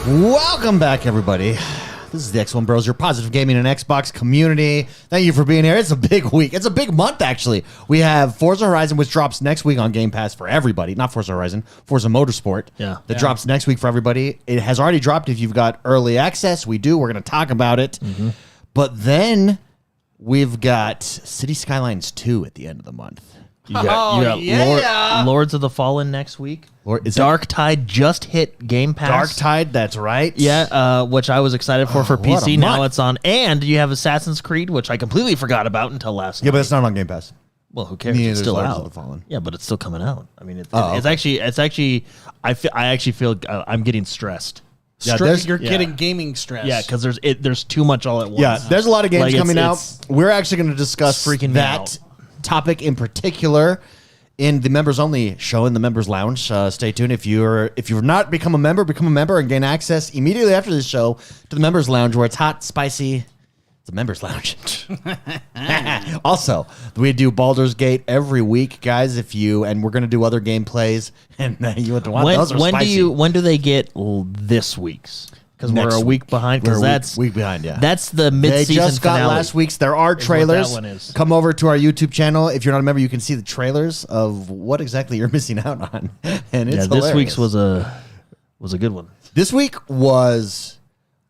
Welcome back, everybody. This is the XoneBros, your positive gaming and Xbox community. Thank you for being here. It's a big week. It's a big month, actually. We have Forza Horizon, which drops next week on Game Pass for everybody. Not Forza Horizon, Forza Motorsport. That drops next week for everybody. It has already dropped if you've got early access. We do. We're going to talk about it. But then we've got City Skylines 2 at the end of the month. You got Lords of the Fallen next week. Dark Tide just hit Game Pass. Dark Tide, that's right. Yeah, which I was excited for PC. Now it's on. And you have Assassin's Creed, which I completely forgot about until last night. Yeah, but it's not on Game Pass. Well, who cares? It's still out. Yeah, but it's still coming out. I mean, it's actually. I actually feel I'm getting stressed. Yeah, you're getting gaming stress. Yeah, because there's too much all at once. Yeah, there's a lot of games coming out. We're actually going to discuss that topic in particular in the members only show in the members lounge. Stay tuned. If you're not become a member and gain access immediately after this show to the members lounge where it's hot, spicy. It's a members lounge. Also, we do Baldur's Gate every week, guys. And we're gonna do other gameplays, and you want to watch those. When do they get this week's? Because we're a week behind. Because that's week behind. Yeah, that's the mid-season They just got finale. last week's. There are trailers. That one is. Come over to our YouTube channel. If you're not a member, you can see the trailers of what exactly you're missing out on. And it's hilarious. This week's was a good one. This week was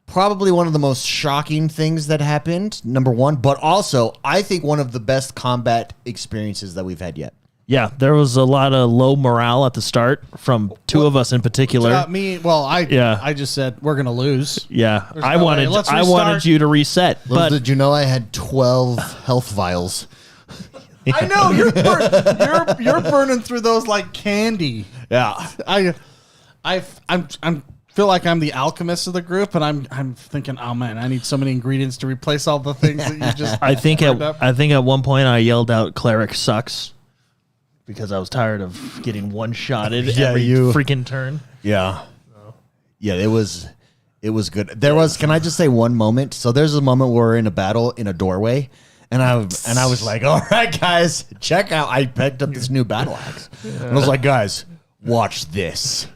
probably one of the most shocking things that happened. Number one, but also I think one of the best combat experiences that we've had yet. Yeah, there was a lot of low morale at the start from two of us in particular. I just said we're gonna lose. Yeah, I wanted you to reset. But did you know I had 12 health vials? I know you're burning through those like candy. Yeah, I feel like I'm the alchemist of the group, and I'm thinking, oh man, I need so many ingredients to replace all the things that you just. I think at one point I yelled out "Cleric sucks." Because I was tired of getting one-shotted every freaking turn. Yeah. Yeah, it was good. There was, can I just say one moment? So there's a moment where we're in a battle in a doorway, and I was like, all right, guys, check out. I picked up this new battle axe. And I was like, guys, watch this.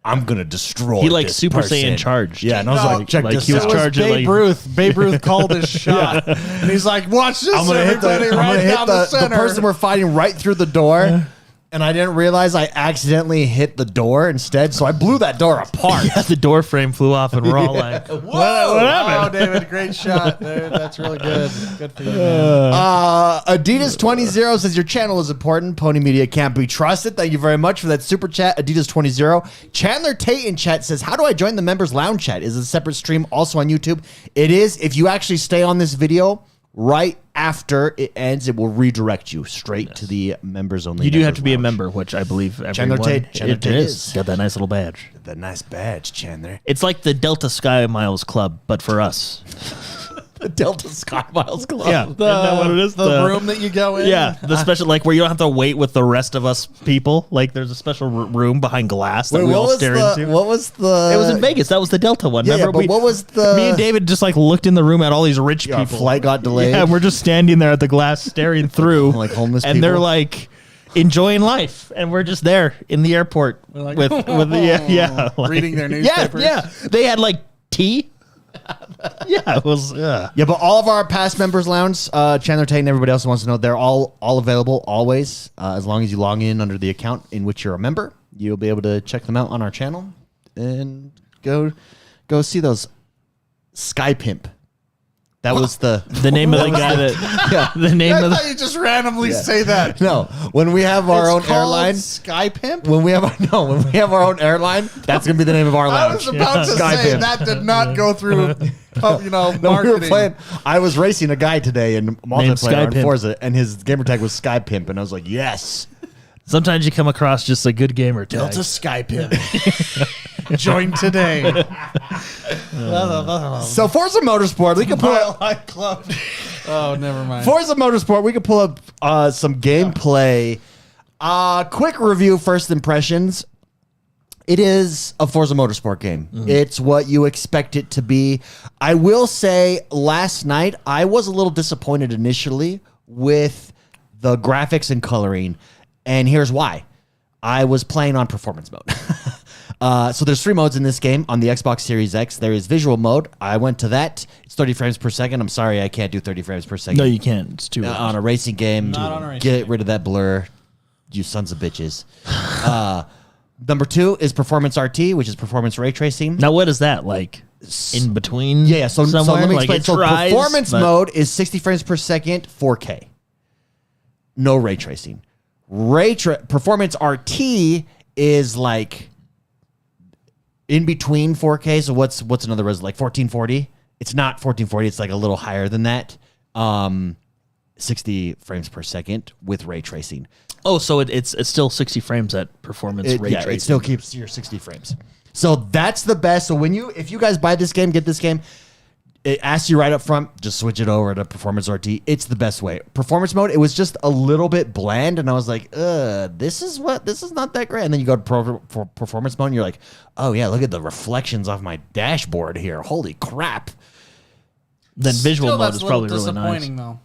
I'm going to destroy He this Super person. Saiyan charged. Yeah, and I was like, check this he was out. charging Babe Ruth. Babe Ruth called his shot. And he's like, watch this, everybody, right down the center. The person we're fighting right through the door. And I didn't realize I accidentally hit the door instead, so I blew that door apart. Yeah, the door frame flew off, and we're all like, "Whoa, what happened?" Oh, David, great shot, dude. That's really good. Good for you, man. Adidas20 says your channel is important. Pony Media can't be trusted. Thank you very much for that super chat, Adidas20. Chandler Tate in chat says, "How do I join the members lounge chat? Is it a separate stream also on YouTube?" It is. If you actually stay on this video. Right after it ends, it will redirect you straight to the members only. You do have to be a member, which I believe everyone Chandler Tate is. Got that nice little badge. That nice badge, Chandler. It's like the Delta Sky Miles Club, but for us. The Delta Sky Miles Club. Yeah, isn't that what it is? The room that you go in. Yeah, the special, like where you don't have to wait with the rest of us people. Like there's a special room behind glass that we all stare into. What was the? It was in Vegas. That was the Delta one. Yeah, remember? but what was the? Me and David just like looked in the room at all these rich people. Flight got delayed. Yeah, we're just standing there at the glass staring through, like homeless people. And they're like enjoying life, and we're just there in the airport like, with like, reading their newspapers. Yeah. They had like tea. Yeah, it was. Yeah, but all of our past members lounge, Chandler Tate and everybody else who wants to know, they're all available always. As long as you log in under the account in which you're a member, you'll be able to check them out on our channel and go see those Sky Pimp. That was the name of the guy that. The name I of thought you just randomly say that. No, when we have our own airline, Sky Pimp. When we have our own airline, that's gonna be the name of our lounge. I was about to Sky say Pimp. that did not go through. No, marketing. we were playing. I was racing a guy today in multiplayer on Pimp. Forza, and his gamer tag was Sky Pimp, and I was like, yes. Sometimes you come across just a good gamer tag. Delta Sky Pimp. Join today. So Forza Motorsport, we can pull up. Club. Oh, never mind. Forza Motorsport, we can pull up some gameplay. Quick review, first impressions. It is a Forza Motorsport game. It's what you expect it to be. I will say, last night I was a little disappointed initially with the graphics and coloring, and here's why. I was playing on performance mode. So there's 3 modes in this game on the Xbox Series X. There is visual mode. I went to that. It's 30 frames per second. I'm sorry, I can't do 30 frames per second. No, you can't. It's too on a racing game. Not on a racing Get game. rid of that blur, you sons of bitches. Number 2 is performance RT, which is performance ray tracing. Now, what is that like? In between? Yeah, so let me explain. It So tries, performance but- mode is 60 frames per second, 4K. No ray tracing. Performance RT is like in between 4K. So what's another resolution? Like 1440? It's not 1440. It's like a little higher than that. 60 frames per second with ray tracing. Oh, so it's still 60 frames at performance ray tracing. It still keeps your 60 frames. So that's the best. So if you guys buy this game, get this game, it asks you right up front, just switch it over to performance RT. It's the best way. Performance mode, it was just a little bit bland, and I was like, this is not that great. And then you go to performance mode, and you're like, oh yeah, look at the reflections off my dashboard here. Holy crap. Then visual Still, mode that's is a little probably really nice. disappointing, though.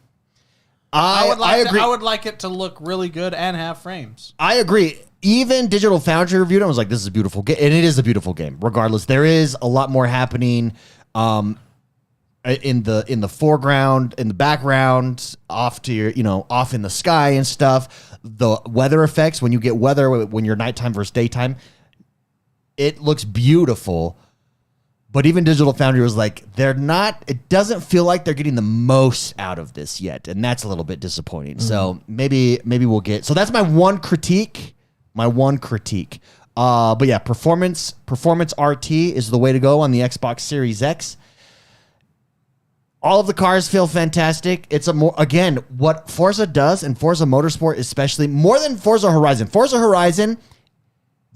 I agree. I would like it to look really good and have frames. I agree. Even Digital Foundry reviewed it. I was like, this is a beautiful game. And it is a beautiful game. Regardless, there is a lot more happening in the foreground, in the background, off in the sky and stuff. The weather effects, when you get weather, when you're nighttime versus daytime, it looks beautiful. But even Digital Foundry was like, it doesn't feel like they're getting the most out of this yet. And that's a little bit disappointing. So maybe we'll get, so that's my one critique. But yeah, performance RT is the way to go on the Xbox Series X. All of the cars feel fantastic. It's what Forza does, and Forza Motorsport especially, more than Forza Horizon. Forza Horizon,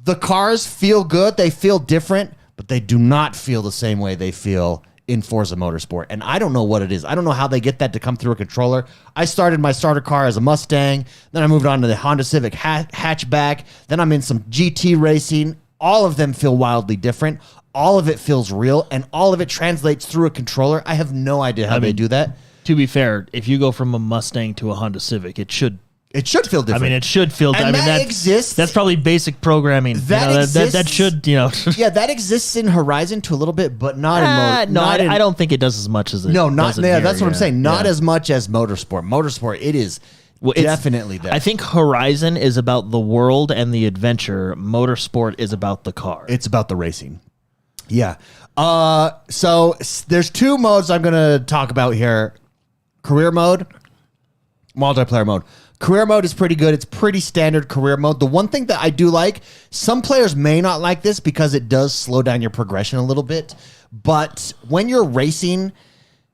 the cars feel good. They feel different, but they do not feel the same way they feel in Forza Motorsport. And I don't know what it is. I don't know how they get that to come through a controller. I started my starter car as a Mustang. Then I moved on to the Honda Civic hatchback. Then I'm in some GT racing. All of them feel wildly different. All of it feels real, and all of it translates through a controller. I have no idea how they do that. To be fair, if you go from a Mustang to a Honda Civic, it should feel different. I mean, it should feel. And that exists. That's probably basic programming. That exists. That should. Yeah, that exists in Horizon to a little bit, but not in I don't think it does as much as it. No, not does in yeah. here, That's what I'm saying. Not yeah. as much as Motorsport. Motorsport, it is definitely there. I think Horizon is about the world and the adventure. Motorsport is about the car. It's about the racing. Yeah. So there's 2 modes I'm going to talk about here. Career mode, multiplayer mode. Career mode is pretty good. It's pretty standard career mode. The one thing that I do like, some players may not like this because it does slow down your progression a little bit. But when you're racing,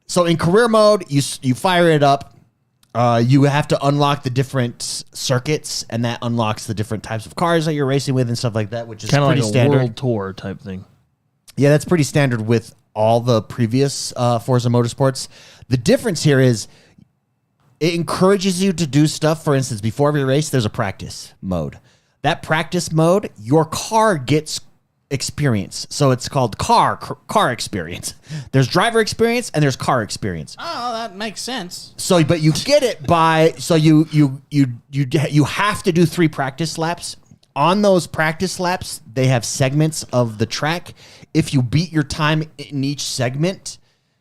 so in career mode, you fire it up. You have to unlock the different circuits, and that unlocks the different types of cars that you're racing with and stuff like that, which is kind of pretty like a standard. world tour type thing. Yeah, that's pretty standard with all the previous Forza Motorsports. The difference here is it encourages you to do stuff. For instance, before every race, there's a practice mode. That practice mode, your car gets experience. So it's called car experience. There's driver experience and there's car experience. Oh, that makes sense. So, but you get it by, so you have to do 3 practice laps. On those practice laps, they have segments of the track. If you beat your time in each segment,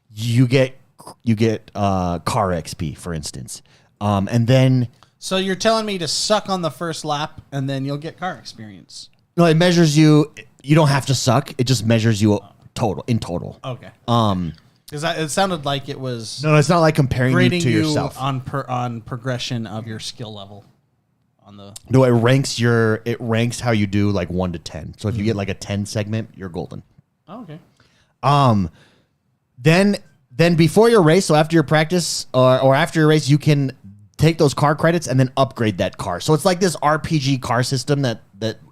you get car XP, for instance. And then, So you're telling me to suck on the first lap and then you'll get car experience. no, it measures you. You don't have to suck. It just measures you in total. Okay. Because it sounded like it was No, it's not like comparing you grading to you yourself. on progression of your skill level. No, it ranks how you do like 1 to 10. So if you get like a 10 segment, you're golden. Oh, okay. Then before your race, so after your practice or after your race, you can take those car credits and then upgrade that car. So it's like this RPG car system that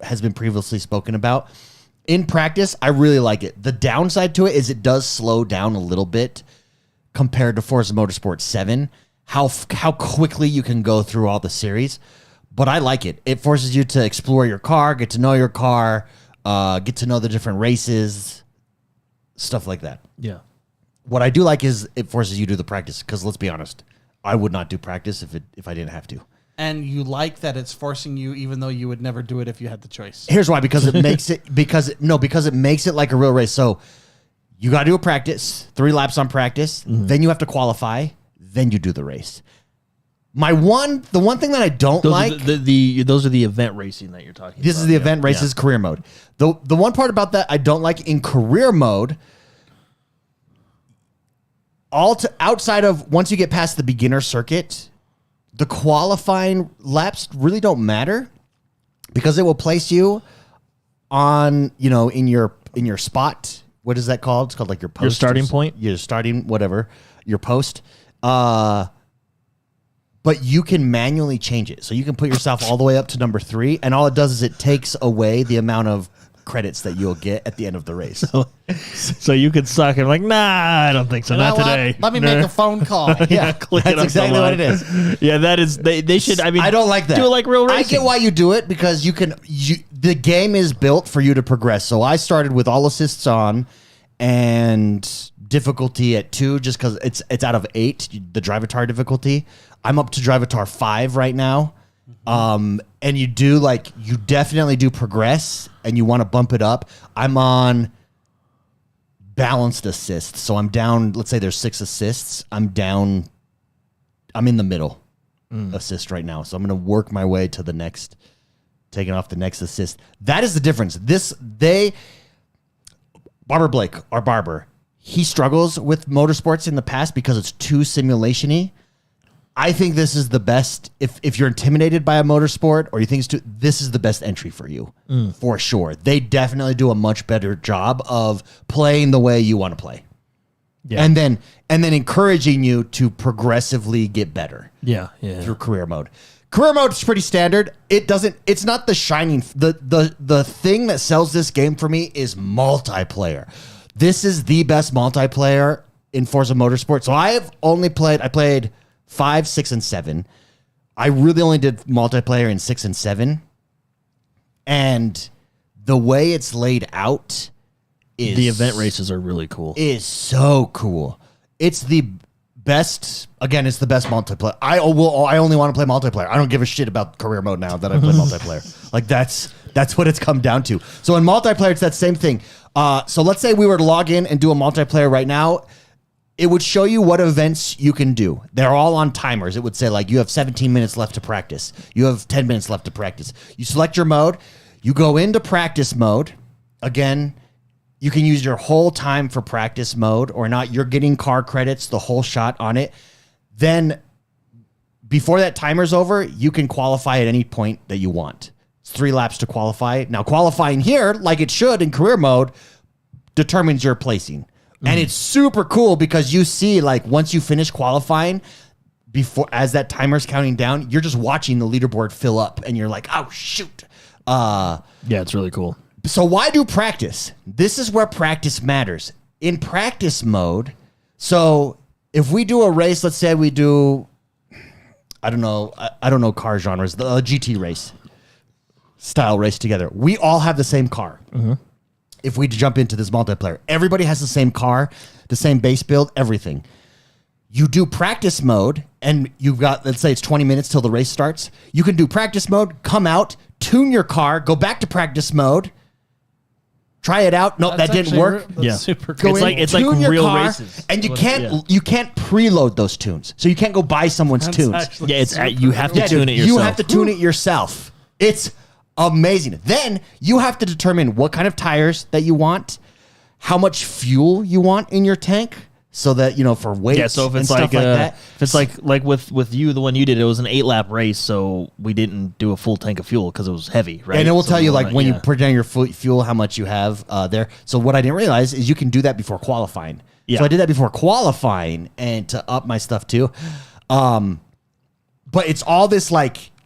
has been previously spoken about. In practice, I really like it. The downside to it is it does slow down a little bit compared to Forza Motorsport 7, how quickly you can go through all the series. But I like it. It forces you to explore your car, get to know your car, get to know the different races, stuff like that. Yeah. What I do like is it forces you to do the practice, because let's be honest, I would not do practice if I didn't have to. And you like that it's forcing you, even though you would never do it if you had the choice. Here's why: because it makes it because it makes it like a real race. So you got to do a practice, 3 laps on practice, then you have to qualify, then you do the race. The one thing that I don't like, those are the event racing that you're talking about. This is the event races career mode. The one part about that I don't like in career mode, outside of once you get past the beginner circuit, the qualifying laps really don't matter because it will place you on, in your spot. What is that called? It's called like your post. Your starting point? Your starting, whatever, your post. But you can manually change it. So you can put yourself all the way up to number 3, and all it does is it takes away the amount of credits that you'll get at the end of the race. So you could suck and like, nah, I don't think so. Not today. Let me make a phone call. Yeah, click that's exactly what it is. Yeah, that is. They should. I mean, I don't like that. Do it like real racing. I get why you do it because the game is built for you to progress. So I started with all assists on and difficulty at 2, just because it's out of 8, the Drivatar difficulty. I'm up to Drivatar 5 right now. And you definitely do progress and you want to bump it up. I'm on balanced assists. So I'm down, let's say there's 6 assists. I'm in the middle assist right now. So I'm going to work my way to the next, taking off the next assist. That is the difference. Barber Blake, our barber, he struggles with motorsports in the past because it's too simulation-y. I think this is the best. If you're intimidated by a motorsport or you think this is the best entry for you, for sure. They definitely do a much better job of playing the way you want to play, and then encouraging you to progressively get better. Yeah. Through career mode. Career mode is pretty standard. It's not the shining. The thing that sells this game for me is multiplayer. This is the best multiplayer in Forza Motorsport. So I played 5, 6, and 7. I really only did multiplayer in 6 and 7. And the way it's laid out is... The event races are really cool. Is so cool. It's the best... Again, it's the best multiplayer. I only want to play multiplayer. I don't give a shit about career mode now that I play multiplayer. Like, that's what it's come down to. So in multiplayer, it's that same thing. So let's say we were to log in and do a multiplayer right now. It would show you what events you can do. They're all on timers. It would say, like, you have 17 minutes left to practice. You have 10 minutes left to practice. You select your mode. You go into practice mode. Again, you can use your whole time for practice mode or not. You're getting car credits, the whole shot on it. Then, before that timer's over, you can qualify at any point that you want. It's 3 laps to qualify. Now, qualifying here, like it should in career mode, determines your placing. And it's super cool because you see, like, once you finish qualifying, as that timer's counting down, you're just watching the leaderboard fill up, and you're like, oh, shoot. Yeah, it's really cool. So why do practice? This is where practice matters. In practice mode, so if we do a race, let's say we do, I don't know car genres, the GT race, style race together. We all have the same car. If we jump into this multiplayer, everybody has the same car, the same base build, everything. You do practice mode, and you've got, let's say it's 20 minutes till the race starts. You can do practice mode, come out, tune your car, go back to practice mode, try it out. Nope, that didn't work. Super cool. It's like real races. And you can't preload those tunes, so you can't go buy someone's tunes. You have to tune it yourself. You have to tune it yourself. It's amazing. Then you have to determine what kind of tires that you want, how much fuel you want in your tank, so that for weight. Yeah, so if it's like that. If it's like with you, the one you did, it was an 8-lap race, so we didn't do a full tank of fuel because it was heavy, right? And it will tell you when you put down your fuel how much you have there. So what I didn't realize is you can do that before qualifying. Yeah. So I did that before qualifying and to up my stuff too. But it's all this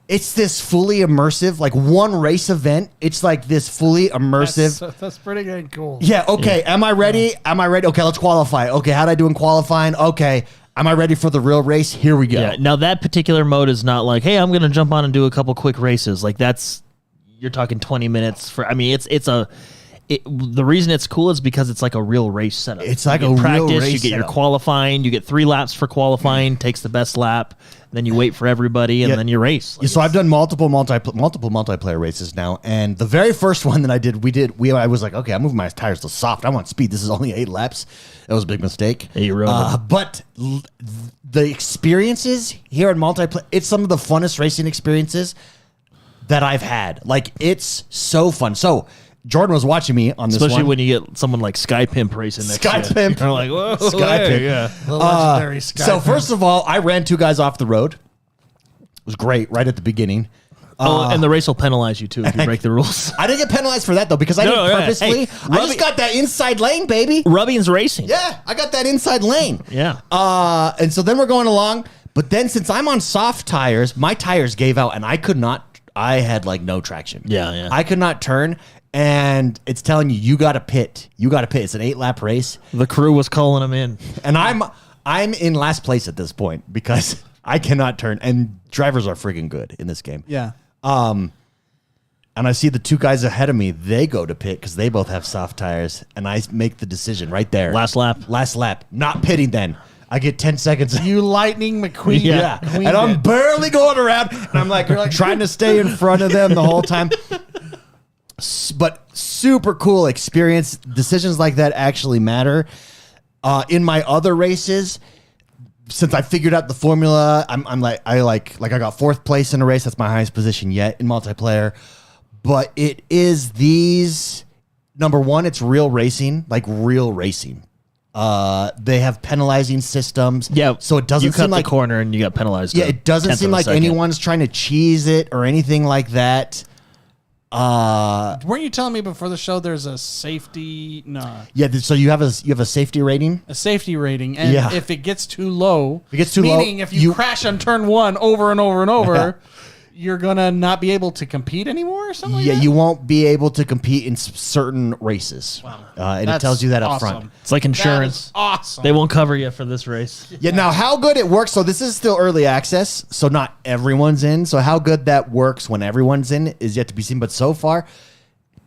it's this fully immersive, like one race event. It's like this fully immersive. That's pretty good. Cool. Yeah. Okay. Yeah. Am I ready? Am I ready? Okay. Let's qualify. Okay. How'd I do in qualifying? Okay. Am I ready for the real race? Here we go. Yeah. Now that particular mode is not like, hey, I'm going to jump on and do a couple quick races. Like you're talking 20 minutes for, I mean, the reason it's cool is because it's like a real race setup. It's like a real race You get your qualifying. You get 3 laps for qualifying. Takes the best lap. then you wait for everybody, and then you race. So I've done multiple multiplayer races now, and the very first one that I did, I was like, okay, I'm moving my tires to soft. I want speed. This is only 8 laps. That was a big mistake. Yeah, you ruined it. But the experiences here in multiplayer, it's some of the funnest racing experiences that I've had. Like, it's so fun. So Jordan was watching me on this Especially one. when you get someone like Sky Pimp racing next Sky to you. Pimp. You're like, whoa, Sky hey, Pimp. yeah. The legendary Sky So Pimp. first of all, I ran 2 guys off the road. It was great right at the beginning. And the race will penalize you too if you break the rules. I didn't get penalized for that though because I No, didn't yeah. purposely. Hey, I just got that inside lane, baby. Rubbing's racing. Yeah, I got that inside lane. Yeah. And so then we're going along, but then since I'm on soft tires, my tires gave out and I could not. I had like no traction. Yeah. I could not turn, and it's telling you got to pit. You got to pit. It's an 8-lap race, The crew was calling him in. and I'm in last place at this point because I cannot turn, and drivers are freaking good in this game. Yeah. And I see the 2 guys ahead of me. They go to pit because they both have soft tires, and I make the decision right there. Last lap. Not pitting. Then I get 10 seconds. You Lightning McQueen. Yeah, Queen and I'm did. barely going around, and I'm like trying to stay in front of them the whole time. But super cool experience. Decisions like that actually matter. In my other races, since I figured out the formula, I got 4th place in a race. That's my highest position yet in multiplayer. But it is these. Number one, it's real racing, like real racing. They have penalizing systems. Yeah. So it doesn't you seem cut like the corner and you got penalized. yeah, a it doesn't tenth seem of a like second. anyone's trying to cheese it or anything like that. Weren't you telling me before the show there's a safety So you have a safety rating. a safety rating, and Yeah. if it gets too low, If it gets too low, meaning if you crash on turn 1 over and over and over, you're gonna not be able to compete anymore or something. Yeah, like that? you won't be able to compete in certain races. Wow. And it That's tells you that up awesome. front. It's like That insurance. is awesome. They won't cover you for this race. Yeah, now how good it works. So this is still early access, so not everyone's in. So how good that works when everyone's in is yet to be seen. But so far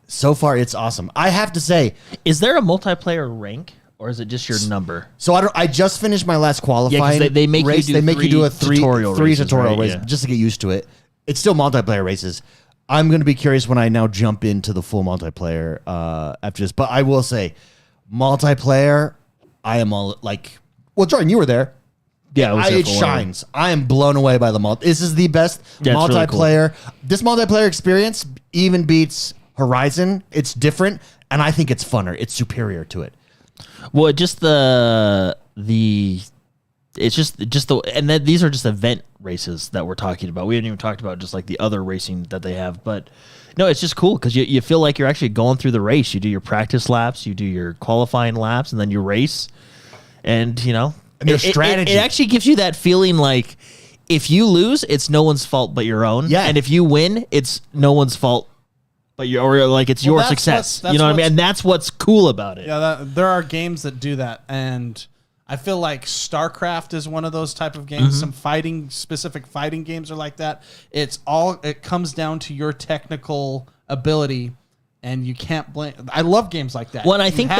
it's awesome. I have to say, Is there a multiplayer rank, or is it just your number? so I just finished my last qualifying. they make you race. do They make you do a three tutorial three races, tutorial right? race Yeah. just to get used to it. It's still multiplayer races. I'm going to be curious when I now jump into the full multiplayer after this. But I will say, multiplayer, I am all like, well, Jordan, you were there. Yeah, It shines. I am blown away by the This is the best Yeah, it's really multiplayer. This multiplayer experience even beats Horizon. It's different, and I think it's funner. It's superior to it. Well, just it's just the and then these are just event races that we're talking about. We haven't even talked about just like the other racing that they have, but no, it's just cool because you feel like you're actually going through the race. You do your practice laps, you do your qualifying laps, and then you race. And you know, And their strategy. It actually gives you that feeling like if you lose, it's no one's fault but your own. Yeah. And if you win, it's no one's fault but or like it's your that's success. what's- You know what I mean? that's And that's what's cool about it. Yeah, there are games that do that, and I feel like StarCraft is one of those type of games. Some specific fighting games are like that. It comes down to your technical ability, and you can't blame. I love games like that. Well, and I think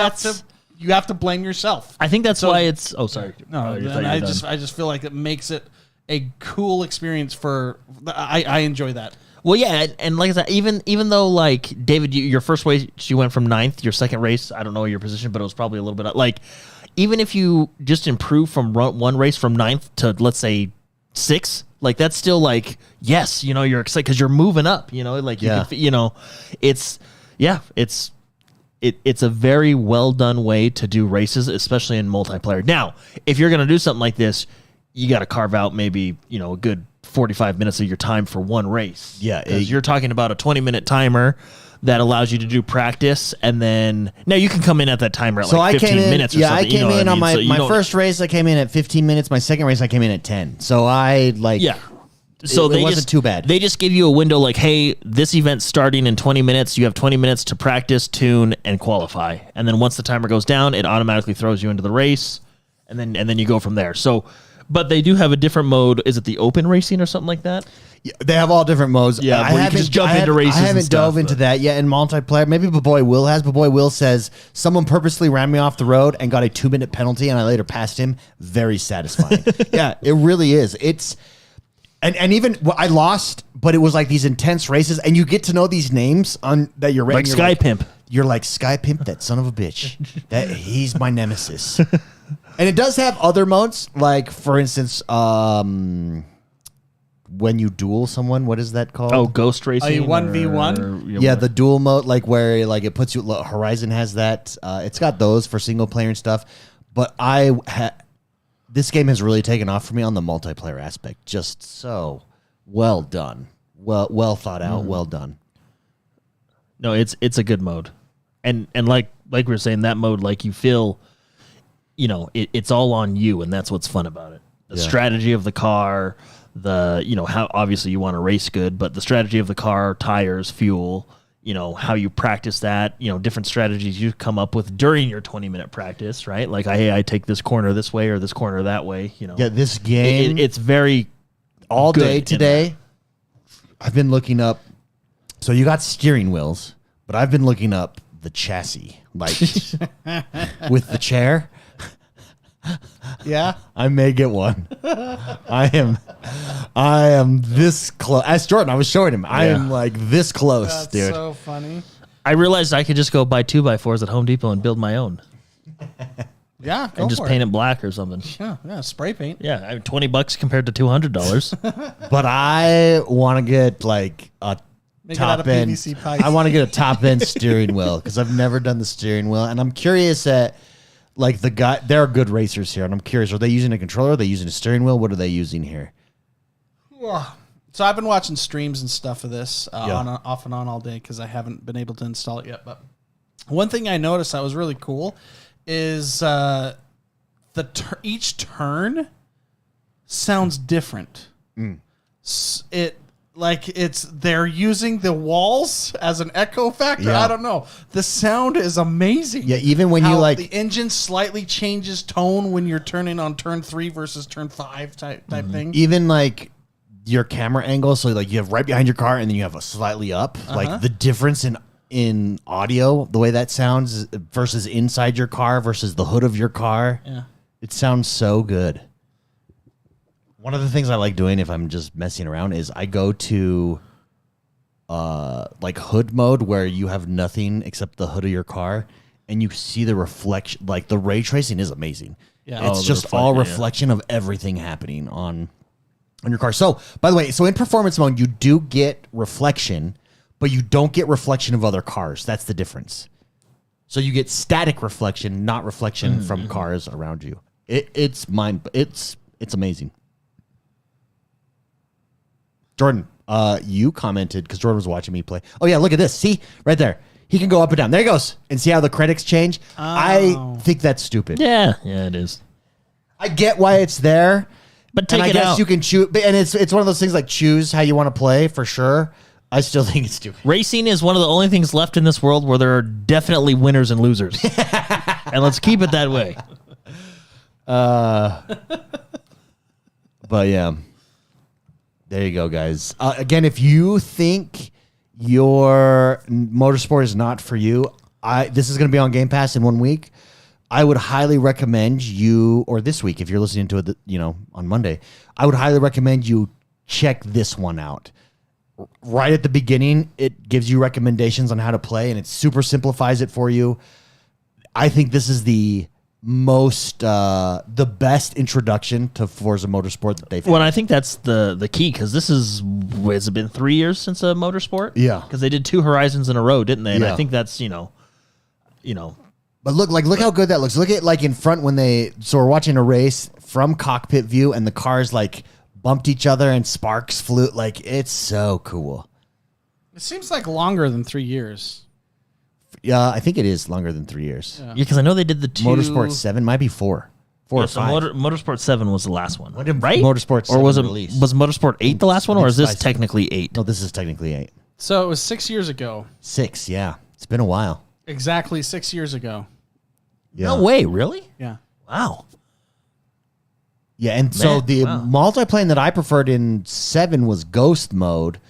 you have to blame yourself. I think that's why it's. Oh, sorry. No, You thought and you were I done. just feel like it makes it a cool experience for. I enjoy that. Well, yeah, and like I said, even though like David, your first race you went from 9th, your second race, I don't know your position, but it was probably a little bit like, even if you just improve from one race from 9th to let's say 6th, like that's still like yes, you know you're excited because you're moving up, you know, like you Yeah. can, you know, it's a very well done way to do races, especially in multiplayer. Now, if you're gonna do something like this, you got to carve out maybe a good 45 minutes of your time for one race. Yeah, because you're talking about a 20-minute timer that allows you to do practice, and then now you can come in at that timer at So like I 15 came in. minutes. Or Yeah, I something, you came know what in on mean? my So you my don't- first race. I came in at 15 minutes. My second race, I came in at 10. So I like. Yeah. So it they wasn't just, too bad. They just give you a window like, hey, this event's starting in 20 minutes. You have 20 minutes to practice, tune, and qualify. And then once the timer goes down, it automatically throws you into the race, and then you go from there. So, but they do have a different mode. Is it the open racing or something like that? Yeah, they have all different modes. Yeah, where you can just jump I into races I and haven't stuff, dove into but- that yet in multiplayer. Maybe Baboy Will has. Baboy Will says someone purposely ran me off the road and got a 2-minute penalty, and I later passed him. Very satisfying. Yeah, it really is. And even I lost, but it was like these intense races, and you get to know these names on that you're Like Sky Pimp. You're like Sky Pimp, that son of a bitch. He's my nemesis. And it does have other modes, like for instance, when you duel someone, what is that called? Oh, Ghost Racing. 1v1? Yeah, the duel mode, like where like it puts you. Horizon has that. It's got those for single player and stuff. But this game has really taken off for me on the multiplayer aspect. Just so well done, well thought out, well done. No, it's a good mode, and like we were saying, that mode, like you feel, it's all on you, and that's what's fun about it. The strategy of the car, how obviously you want to race good, but the strategy of the car, tires, fuel. How you practice that, different strategies you come up with during your 20-minute practice, right? Like, I take this corner this way or this corner that way, Yeah, this game. It's very all day today. I've been looking up. So you got steering wheels, but I've been looking up the chassis, like with the chair. Yeah, I may get one. I am this close. As Jordan, I was showing him. I am like this close, that's dude. so funny. I realized I could just go buy 2x4s at Home Depot and build my own. Yeah, go and just for paint it black or something. Yeah, spray paint. Yeah, I mean, $20 compared to $200. But I want to get like a Make it out top of end. PVC pipe. I want to get a top end steering wheel because I've never done the steering wheel, and I'm curious at like the guy. There are good racers here, and I'm curious: are they using a controller? Are they using a steering wheel? What are they using here? So I've been watching streams and stuff of this off and on all day because I haven't been able to install it yet. But one thing I noticed that was really cool is each turn sounds different. They're using the walls as an echo factor. Yeah. I don't know. The sound is amazing. Yeah, even when How you like the engine slightly changes tone when you're turning on turn 3 versus turn 5 type thing. even like your camera angle, so like you have right behind your car and then you have a slightly up, like the difference in audio, the way that sounds versus inside your car versus the hood of your car. Yeah. It sounds so good. One of the things I like doing if I'm just messing around is I go to like hood mode where you have nothing except the hood of your car and you see the reflection. Like the ray tracing is amazing. Yeah. It's just all reflection of everything happening on your car. So, by the way, in performance mode, you do get reflection, but you don't get reflection of other cars. That's the difference. So you get static reflection, not reflection from cars around you. It's amazing. Jordan, you commented because Jordan was watching me play. Oh yeah, look at this. See right there. He can go up and down. There he goes. And see how the credits change? Oh. I think that's stupid. Yeah, it is. I get why it's there. But take and it I guess out. you can choose, and it's one of those things like choose how you want to play for sure. I still think it's stupid. Racing is one of the only things left in this world where there are definitely winners and losers. And let's keep it that way. But yeah, there you go, guys. Again, if you think your motorsport is not for you, this is going to be on Game Pass in 1 week. I would highly recommend you, or this week if you're listening to it, on Monday, I would highly recommend you check this one out. Right at the beginning, it gives you recommendations on how to play, and it super simplifies it for you. I think this is the best introduction to Forza Motorsport that they've had. Well, I think that's the key, because this has it been 3 years since a Motorsport? Yeah. Because they did 2 Horizons in a row, didn't they? And Yeah. I think that's, But look how good that looks. Look at like in front when we're watching a race from cockpit view and the cars like bumped each other and sparks flew. Like it's so cool. It seems like longer than 3 years. Yeah, I think it is longer than 3 years. Yeah, because I know they did the 2... Motorsport 7 might be 4 or 5. Motorsport 7 was the last one. When did right? Motorsport 7 or was it release? Was Motorsport 8 the last one, or is this 5. technically 8? No, this is technically 8. So it was 6 years ago. 6, yeah. It's been a while. Exactly 6 years ago. Yeah. No way, really? Yeah. Wow. Yeah, and so the multiplayer that I preferred in 7 was Ghost mode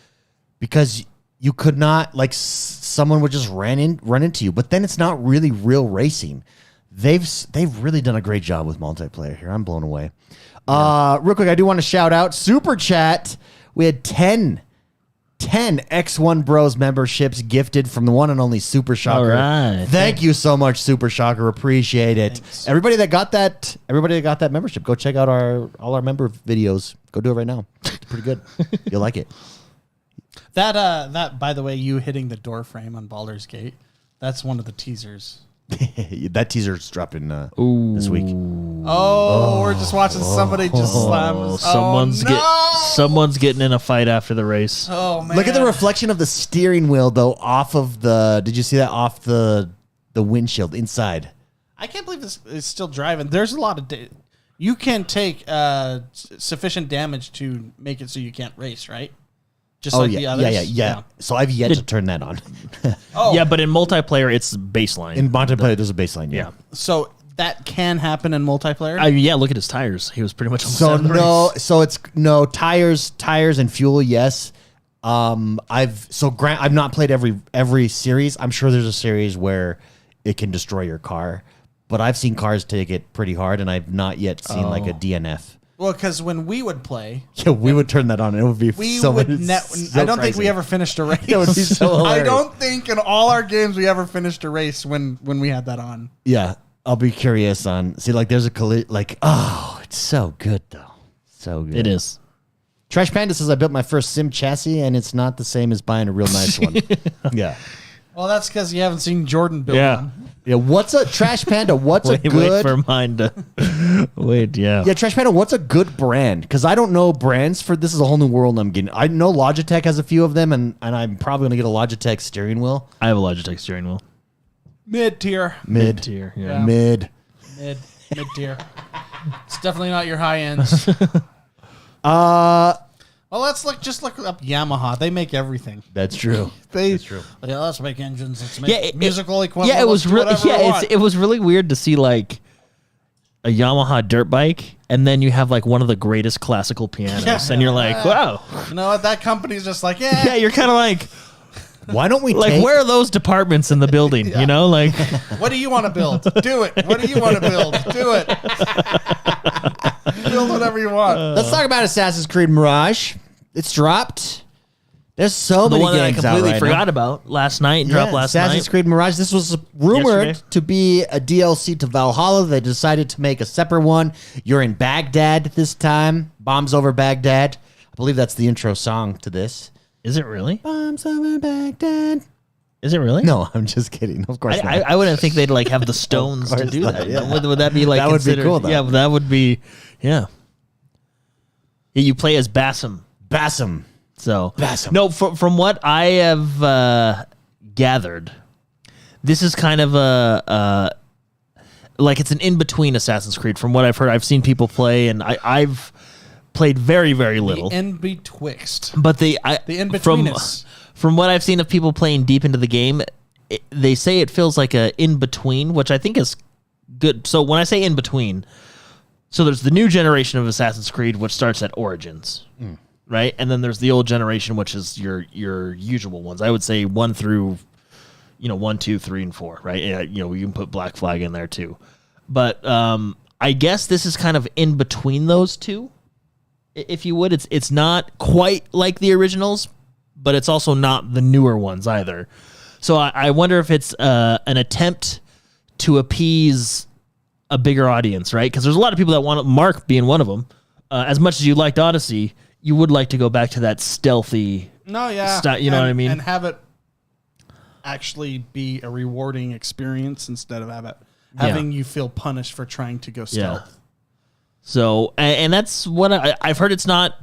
because you could not, like, someone would just run into you. But then it's not really real racing. they've really done a great job with multiplayer here. I'm blown away. Real quick, I do want to shout out Super Chat. We had 10 XoneBros memberships gifted from the one and only Super Shocker. All right. Thank you so much, Super Shocker. Appreciate it. Thanks. Everybody that got that membership, go check out all our member videos. Go do it right now. It's pretty good. You'll like it. That by the way, you hitting the door frame on Baldur's Gate, that's one of the teasers. That teaser's dropping this week. Oh, we're just watching somebody just slam. Someone's getting in a fight after the race. Oh man! Look at the reflection of the steering wheel, though, off of the. Did you see that off the windshield inside? I can't believe this is still driving. There's a lot of. You can take sufficient damage to make it so you can't race, right? Just like the others. Yeah. So I've yet to turn that on. Yeah, but in multiplayer, it's baseline. In multiplayer, there's a baseline. Yeah. So that can happen in multiplayer. Yeah, look at his tires. He was pretty much almost So out of the no. race. So it's no tires and fuel. Yes. I've not played every series. I'm sure there's a series where it can destroy your car, but I've seen cars take it pretty hard, and I've not yet seen like a DNF. Well, because when we would play, Yeah, we would turn that on, and it would be so I don't think crazy. we ever finished a race. It would be so I hilarious. don't think in all our games we ever finished a race when we had that on. Yeah, I'll be curious on. See, like, there's a it's so good though, so good. It is. Trash Panda says I built my first sim chassis, and it's not the same as buying a real nice one. Yeah, Well, that's because you haven't seen Jordan build one. yeah. What's a Trash Panda? What's a Wait good? for mine to wait. Yeah. Yeah, Trash Panda. What's a good brand? Because I don't know brands for this. Is a whole new world I'm getting. I know Logitech has a few of them, and I'm probably gonna get a Logitech steering wheel. I have a Logitech steering wheel. Mid tier. Mid Tier. Yeah. Yeah. Mid. Mid tier. It's definitely not your high ends. Well, just look up Yamaha. They make everything. That's true. That's true. Yeah, let's make engines. Let's make Yeah, musical equipment. Yeah, it was really. really it was really weird to see like a Yamaha dirt bike, and then you have like one of the greatest classical pianos, and you're like, wow. You know what? That company's just like, yeah. Yeah, you're kind of like Why don't we like take, where are those departments in the building? You know, like What do you want to build? Do it. What do you want to build? Do it. Build whatever you want. Let's talk about Assassin's Creed Mirage. It's dropped. There's so the many one that I games completely out right forgot now. about last night. Dropped last Assassin's night. Creed Mirage. This was rumored Yesterday. to be a DLC to Valhalla. They decided to make a separate one. You're in Baghdad this time. Bombs over Baghdad. I believe that's the intro song to this. Is it really? Bombs over Baghdad. Is it really? No, I'm just kidding. Of course not. I wouldn't think they'd like have the stones to course do not, that. yeah. Would that be like That would be considered- cool, though. Yeah, that would be. Yeah. Yeah, you play as Bassam. Bassam. So Bassam. no, from what I have gathered, this is kind of a like it's an in between Assassin's Creed. From what I've heard, I've seen people play, and I've played very little. The in betwixt. But the in-betweeners. from what I've seen of people playing deep into the game, they say it feels like a in between, which I think is good. So when I say in between, so there's the new generation of Assassin's Creed, which starts at Origins, right? And then there's the old generation, which is your usual ones. I would say 1 through, 1, 2, 3, and 4, right? Yeah, you can put Black Flag in there too. But I guess this is kind of in between those two, if you would. It's not quite like the originals, but it's also not the newer ones either. So I wonder if it's an attempt to appease a bigger audience, right? Because there's a lot of people that want Mark being one of them. As much as you liked Odyssey, you would like to go back to that stealthy. No, yeah. You know what I mean? And have it actually be a rewarding experience instead of having you feel punished for trying to go stealth. Yeah. So, and that's what I've heard. It's not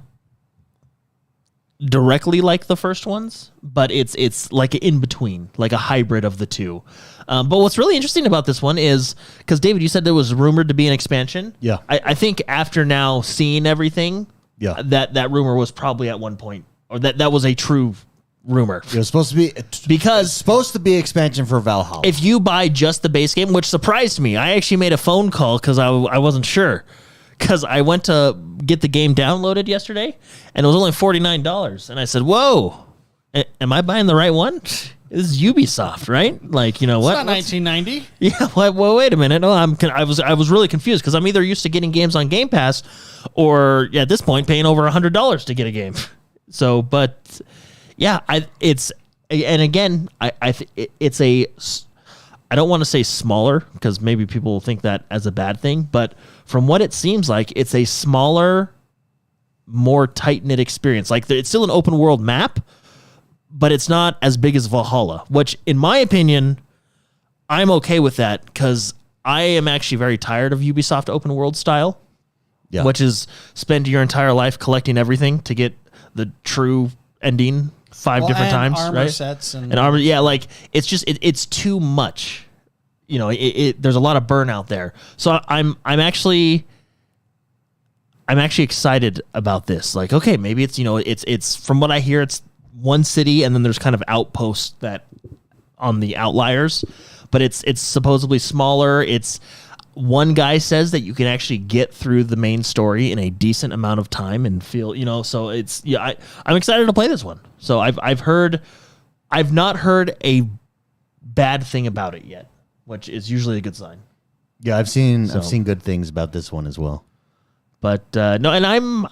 directly like the first ones, but it's like an in between, like a hybrid of the two. But what's really interesting about this one is because David, you said there was rumored to be an expansion. Yeah. I think after now seeing everything, Yeah. that rumor was probably at one point, or that was a true rumor. It was supposed to be Because supposed to be expansion for Valhalla. if you buy just the base game, which surprised me, I actually made a phone call because I wasn't sure. Because I went to get the game downloaded yesterday, and it was only $49. And I said, whoa, am I buying the right one? This is Ubisoft, right? Like, you know what? It's not 1990. Yeah. Well, wait a minute. No, I was really confused because I'm either used to getting games on Game Pass, or at this point paying over $100 to get a game. So, but yeah, it's I don't want to say smaller because maybe people will think that as a bad thing, but from what it seems like, it's a smaller, more tight-knit experience. Like, it's still an open world map, but it's not as big as Valhalla, which in my opinion, I'm okay with that because I am actually very tired of Ubisoft open world style, which is spend your entire life collecting everything to get the true ending five different times, armor right? sets and armor. Yeah, like it's just it's too much. You know, there's a lot of burnout there. So I'm actually excited about this. Like, okay, maybe it's, you know, it's from what I hear, it's one city and then there's kind of outposts that on the outliers, but it's supposedly smaller. It's one guy says that you can actually get through the main story in a decent amount of time and feel, you know, so it's, yeah, I'm excited to play this one. So I've not heard a bad thing about it yet, which is usually a good sign. Yeah, I've seen good things about this one as well. But no, and I'm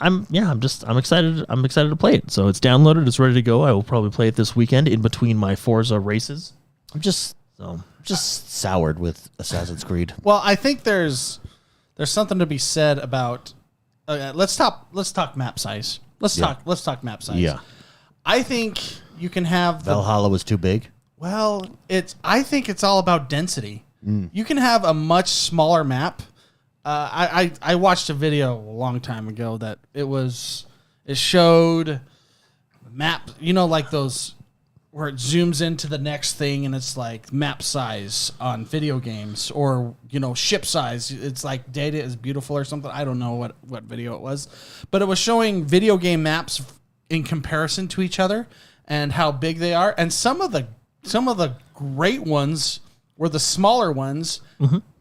excited. I'm excited to play it. So it's downloaded. It's ready to go. I will probably play it this weekend in between my Forza races. I'm just soured with Assassin's Creed. Well, I think there's something to be said about. Let's talk map size. Let's talk map size. Yeah, I think you can have Valhalla was too big. Well, I think it's all about density. You can have a much smaller map. I watched a video a long time ago that it showed map, you know, like those where it zooms into the next thing and it's like map size on video games, or, you know, ship size. It's like data is beautiful or something. I don't know what video it was, but it was showing video game maps in comparison to each other and how big they are. And some of the great ones were the smaller ones,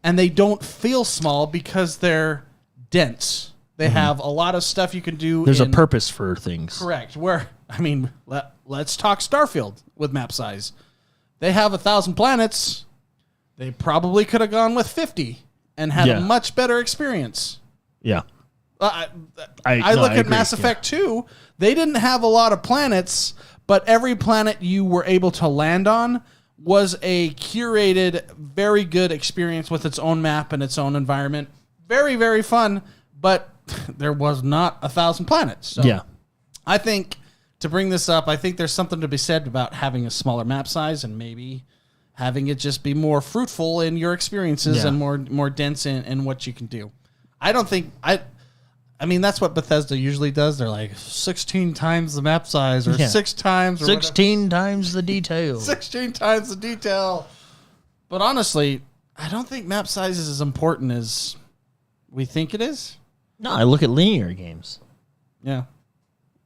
and they don't feel small because they're dense. They have a lot of stuff you can do. There's a purpose for things. Correct. Where, I mean, let's talk Starfield with map size. They have 1,000 planets. They probably could have gone with 50 and had a much better experience. Yeah. I look at Mass Effect 2. They didn't have a lot of planets, but every planet you were able to land on was a curated, very good experience with its own map and its own environment. Very, very fun, but there was not 1,000 planets. So yeah. I think, to bring this up, I think there's something to be said about having a smaller map size and maybe having it just be more fruitful in your experiences and more dense in what you can do. I mean, that's what Bethesda usually does. They're like 16 times the map size, or 6 times, or 16 times the detail. 16 times the detail. But honestly, I don't think map size is as important as we think it is. No, I look at linear games. Yeah.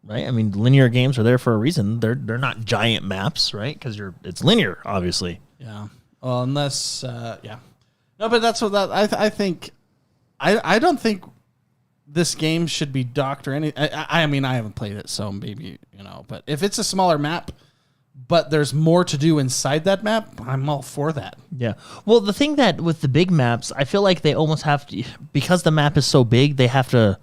Right? I mean, linear games are there for a reason. They're not giant maps, right? Because it's linear, obviously. Yeah. Well, unless, No, but that's what I think. I don't think this game should be docked or anything. I mean, I haven't played it, so maybe, you know. But if it's a smaller map, but there's more to do inside that map, I'm all for that. Yeah. Well, the thing that with the big maps, I feel like they almost have to, because the map is so big, they have to.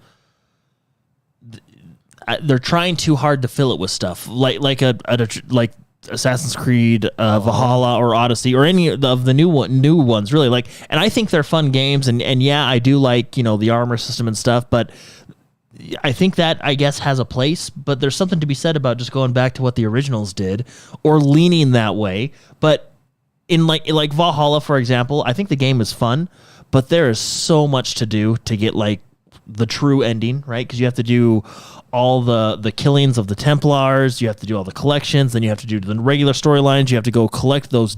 They're trying too hard to fill it with stuff, like Assassin's Creed, Valhalla, or Odyssey, or any of the new ones, really. Like, and I think they're fun games, and yeah, I do like, you know, the armor system and stuff, but I think that, I guess, has a place. But there's something to be said about just going back to what the originals did, or leaning that way. But in like Valhalla, for example, I think the game is fun, but there is so much to do to get like the true ending, right? Because you have to do all the killings of the Templars, you have to do all the collections, then you have to do the regular storylines, you have to go collect those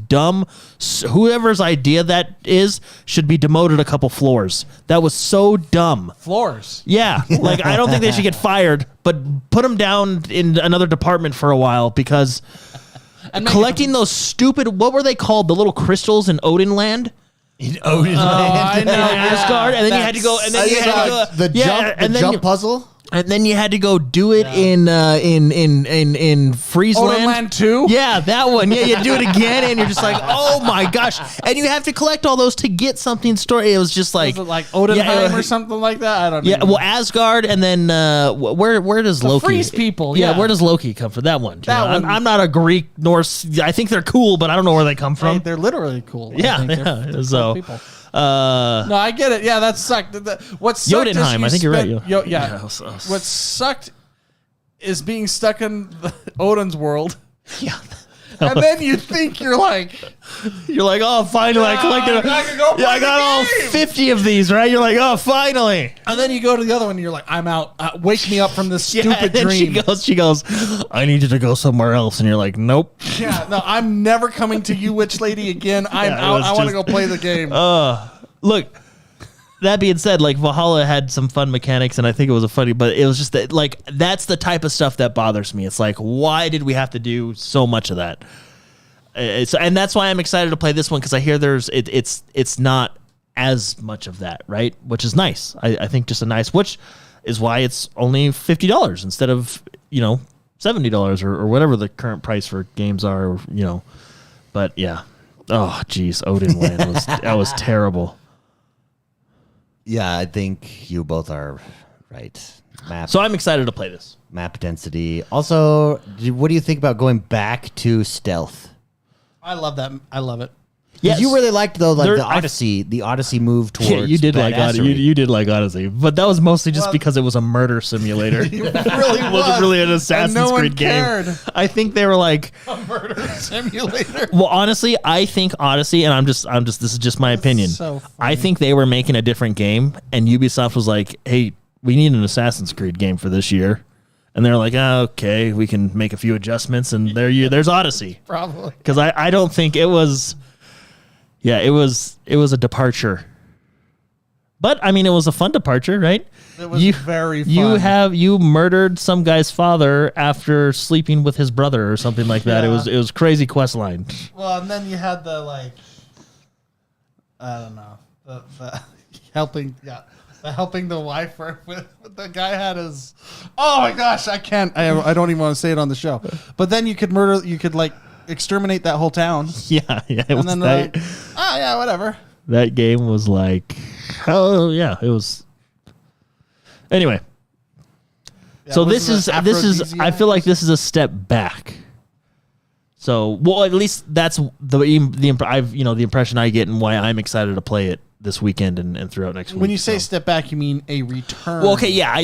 whoever's idea that is should be demoted a couple floors. That was so dumb. Floors? Yeah. Like, I don't think they should get fired, but put them down in another department for a while, because collecting those stupid, what were they called? The little crystals in Odin Land? In Odin Land? I know. Asgard, and then you had to go, and then you had to go. The jump puzzle? And then you had to go do it in Friesland. Land 2? Yeah, that one. Yeah, you do it again, and you're just like, oh my gosh! And you have to collect all those to get something. It was just like, Was it like Odenheim or something like that? I don't know. Yeah, well, Asgard, and then where does Loki? Freeze people. Yeah, Yeah, where does Loki come from? That one. That one. I'm not a Greek Norse. I think they're cool, but I don't know where they come from. Hey, they're literally cool. Yeah, I think yeah. they're So, cool people. No, I get it. Yeah, that sucked. What sucked Jotunheim, I think you're right. Yeah. What sucked is being stuck in Odin's world. Yeah. And then you think you're like, oh, finally, I collected. I can go play I got the all game. 50 of these, right? You're like, oh, finally. and then you go to the other one and you're like, I'm out. Wake me up from this Yeah, stupid and then dream. she goes, I need you to go somewhere else. And you're like, nope. Yeah, no, I'm never coming to you, witch lady, again. I'm Yeah, it out. was I want to just- go play the game. Look, that being said, like Valhalla had some fun mechanics, and I think it was but it was just that, like, that's the type of stuff that bothers me. It's like, why did we have to do so much of that? And that's why I'm excited to play this one, because I hear it's not as much of that, right? Which is nice. I think just a nice, which is why it's only $50 instead of $70 or whatever the current price for games are, But yeah, oh geez, Odin Land that was terrible. Yeah, I think you both are right. So I'm excited to play this. Map density. Also, what do you think about going back to stealth? I love that. I love it. Yes. You really liked though, like There- the Odyssey move towards. Yeah, you did like Odyssey. badassery. You did like Odyssey, but that was mostly just because it was a murder simulator. It really wasn't really an Assassin's and no one Creed game. cared. I think they were like, Murder simulator. well, honestly, I think Odyssey, and I'm just. This is just my opinion. so funny. I think they were making a different game, and Ubisoft was like, "Hey, we need an Assassin's Creed game for this year," and they're like, "Okay, we can make a few adjustments," and there's Odyssey. Probably. Because I don't think it was. Yeah, it was a departure. But I mean, it was a fun departure, right? It was very fun. You murdered some guy's father after sleeping with his brother or something like that. Yeah. It was crazy quest line. Well, and then you had the I don't know, the helping the wife with the guy had his. Oh my gosh, I can't. I don't even want to say it on the show. But then you could exterminate that whole town. Yeah. It was And then that, yeah, whatever. that game was like, oh yeah, it was. Anyway, Yeah, so was this it is. an I feel like this is a step back. So, well, at least that's the impression I get, and why I'm excited to play it this weekend and throughout next week. When you say so. step back, you mean a return. Well, okay, yeah,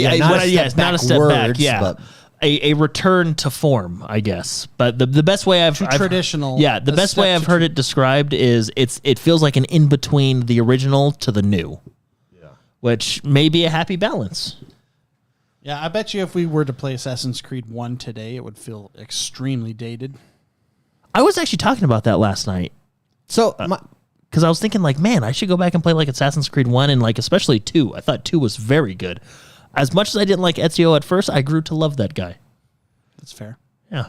not a step back. backwards, Yeah, but- a return to form, I guess. But the best way I've traditional. Yeah, the best way I've heard it described is it feels like an in between the original to the new. Yeah, which may be a happy balance. Yeah, I bet you if we were to play Assassin's Creed 1 today, it would feel extremely dated. I was actually talking about that last night. So Because I was thinking, like, man, I should go back and play like Assassin's Creed 1 and like especially 2. I thought 2 was very good. As much as I didn't like Ezio at first, I grew to love that guy. That's fair. Yeah.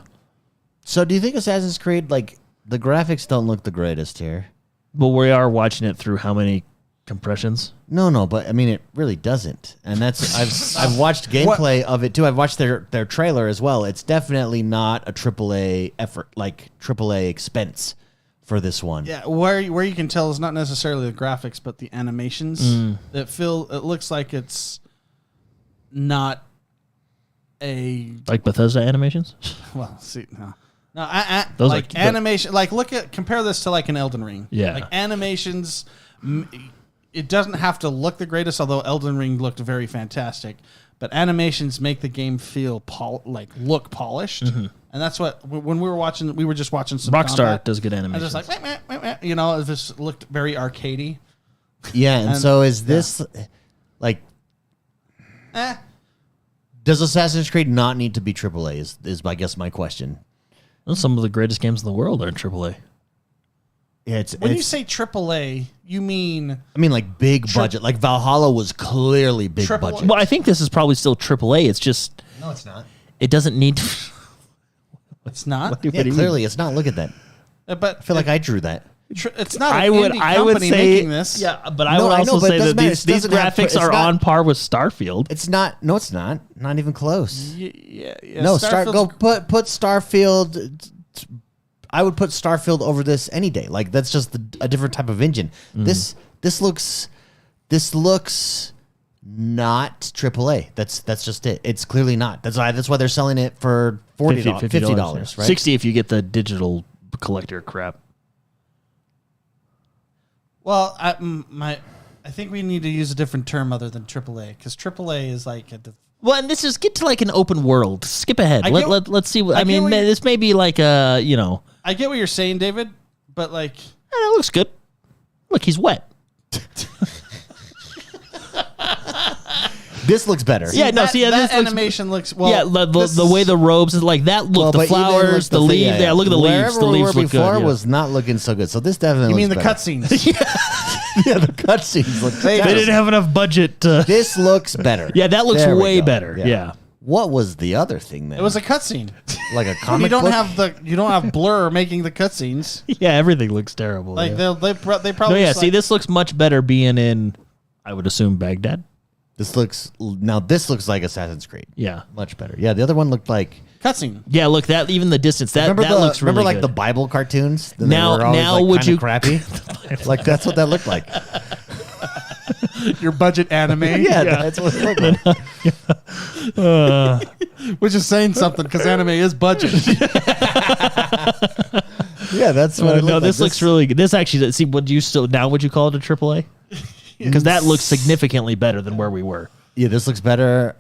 So do you think Assassin's Creed, like, the graphics don't look the greatest here? But we are watching it through how many compressions? No, but I mean it really doesn't. And that's I've watched gameplay of it too. I've watched their trailer as well. It's definitely not a AAA effort, like AAA expense for this one. Yeah, where you can tell is not necessarily the graphics, but the animations. It looks like it's not a Like Bethesda animations? well. See, no, Those like are- animation. Like compare this to like an Elden Ring. Yeah. like animations. It doesn't have to look the greatest, although Elden Ring looked very fantastic. But animations make the game feel look polished, and that's what when we were just watching some Rockstar combat, does good I was animations. just like, meh, meh, meh, it just looked very arcadey. Yeah, and so is this like does Assassin's Creed not need to be AAA is I guess my question. Well, some of the greatest games in the world are in AAA. Yeah, When you say AAA, you mean I mean like big budget. Like Valhalla was clearly big Triple- budget. Well, I think this is probably still AAA. It's just No, it's not. it doesn't need to. it's not? Yeah, clearly it's not. Look at that. But I feel like I drew that. It's not. I An would. indie I would company say. making this. Yeah, but I No, would I also know, but say it that doesn't matter. these It doesn't have- graphics it's are not- on par with Starfield. It's not. No, it's not. Not even close. Yeah. No, Starfield's- put Starfield. I would put Starfield over this any day. Like that's just a different type of engine. This looks not AAA. That's just it. It's clearly not. That's why they're selling it for $50, right? $60 if you get the digital collector crap. Well, I think we need to use a different term other than AAA because AAA is like Well, and this is get to like an open world. Skip ahead. Let's see. I mean, this may be like a I get what you're saying, David, but like it looks good. Look, he's wet. This looks better. Yeah, no. See, that this looks, animation looks well. yeah, the way the robes is like that. Look, the but even flowers, with the leaves. Yeah, look at the leaves. Wherever The we leaves were look good. before Yeah. was not looking so good. So this definitely. You mean the looks better. cutscenes? Yeah, the cutscenes look. They They didn't have enough budget. This looks better. Yeah, that looks There we way go. better. Yeah. What was the other thing then? It was a cutscene. like a comic You don't book? have Blur making the cutscenes. Yeah, everything looks terrible. Like yeah. they probably. No, yeah. just See, like- this looks much better being in, I would assume, Baghdad. This looks like Assassin's Creed. Yeah. Much better. Yeah, the other one looked like. cutscene. Yeah, look, that even the distance, that looks really remember like good. the Bible cartoons? That Now- they were always, now like, would kinda you- crappy? Like that's what that looked like. Your budget anime. Yeah, that's what it looked like. Which is saying something because anime is budget. Yeah, that's what it looked no, like. this looks really good. This actually, see, would you call it a AAA? Because that looks significantly better than where we were. Yeah, this looks better.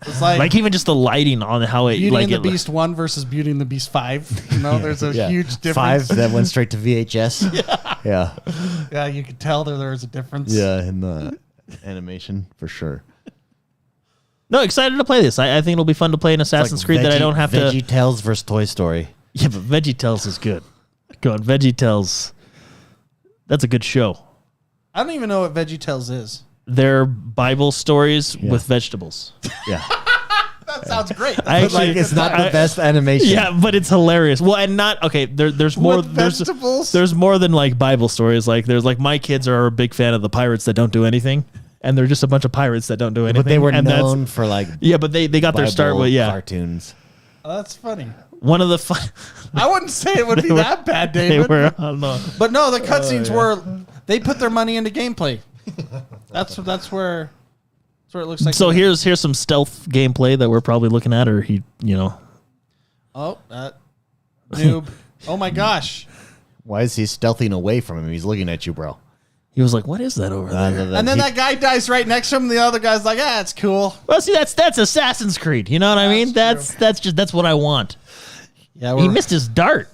It's like, Like even just the lighting on how it, Beauty like and the it, Beast 1 versus Beauty and the Beast 5. You know, there's a huge difference. 5 that went straight to VHS. Yeah. Yeah, you could tell there was a difference. Yeah, in the animation for sure. No, excited to play this. I think it'll be fun to play an Assassin's Creed that I don't have to. Veggie Tales versus Toy Story. Yeah, but VeggieTales is good. Go on, VeggieTales. That's a good show. I don't even know what VeggieTales is. They're Bible stories with vegetables. Yeah. That sounds great. I But like actually- it's not the I- best animation. Yeah, but it's hilarious. Well, and not okay. There's more. With vegetables? There's more than like Bible stories. Like there's like my kids are a big fan of the pirates that don't do anything, and they're just a bunch of pirates that don't do anything. But they were and that's- known for like Yeah, but they got their start Bible with cartoons. Oh, that's funny. one of the. I wouldn't say it would be were- that bad, They David. were. I don't know. But no, the cutscenes were. They put their money into gameplay. That's where it looks like. So here's some stealth gameplay that we're probably looking at, or Oh, noob. Oh my gosh. Why is he stealthing away from him? He's looking at you, bro. he was like, "What is that over there?" And then that guy dies right next to him. The other guy's like, it's cool. Well, see, that's Assassin's Creed. You know what I mean? That's That's what I want. Yeah, He missed his dart.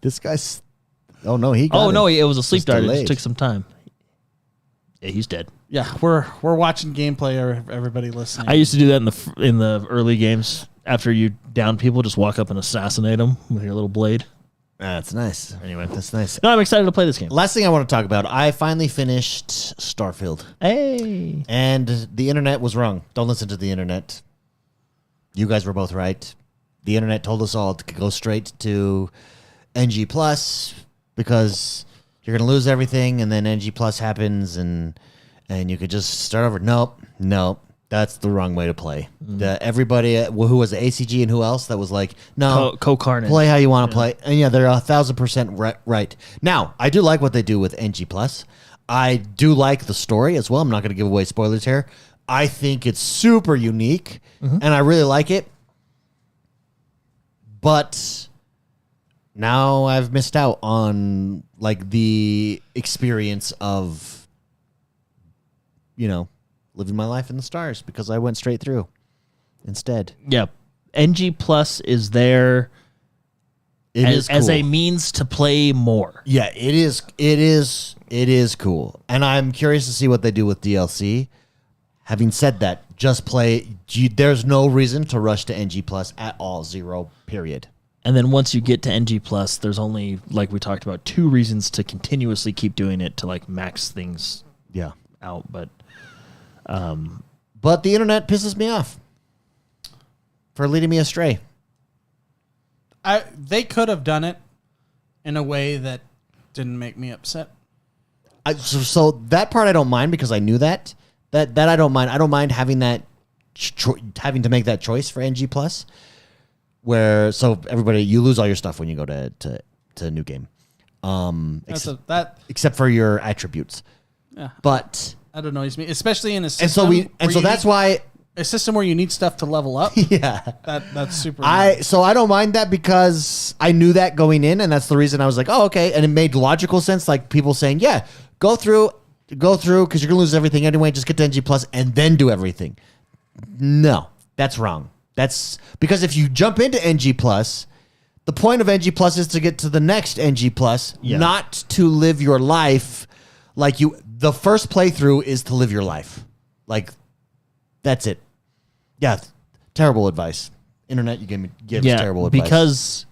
This guy's. Oh no, he. Got Oh him. no, it was a sleep Just dart. It delayed. just took some time. Yeah, he's dead. Yeah, we're watching gameplay. Everybody listening. I used to do that in the early games. After you down people, just walk up and assassinate them with your little blade. That's nice. Anyway. That's nice. No, I'm excited to play this game. Last thing I want to talk about. I finally finished Starfield, Hey, and the internet was wrong. Don't listen to the internet. You guys were both right. The internet told us all to go straight to NG Plus because you're gonna lose everything, and then NG Plus happens, and you could just start over. Nope. That's the wrong way to play. Everybody who was the ACG and who else that was like, no, Co-Carnage. play how you want to play. And yeah, they're 1,000% right. Now, I do like what they do with NG Plus. I do like the story as well. I'm not going to give away spoilers here. I think it's super unique, and I really like it. But now I've missed out on like the experience of, living my life in the stars because I went straight through instead. Yeah, NG Plus is there as a cool. means to play more. Yeah, it is. It is cool, and I'm curious to see what they do with DLC. Having said that, just play. There's no reason to rush to NG Plus at all. Zero. Period. And then once you get to NG Plus, there's only, like we talked about, 2 reasons to continuously keep doing it to like max things Yeah. out. But But the internet pisses me off for leading me astray. They could have done it in a way that didn't make me upset. So that part I don't mind because I knew that. That I don't mind. I don't mind having that having to make that choice for NG Plus. Where so everybody you lose all your stuff when you go to a new game. Except for your attributes. Yeah. But that annoys me, especially in a system. So that's why a system where you need stuff to level up. Yeah. That's super annoying. So I don't mind that because I knew that going in, and that's the reason I was like, oh, okay. And it made logical sense, like people saying, yeah, go through because you're gonna lose everything anyway, just get to NG Plus and then do everything. No, that's wrong. That's because if you jump into NG Plus, the point of NG Plus is to get to the next NG Plus, not to live your life like you. The first playthrough is to live your life. Like, that's it. Yeah, terrible advice. Internet, you give us terrible advice. Because,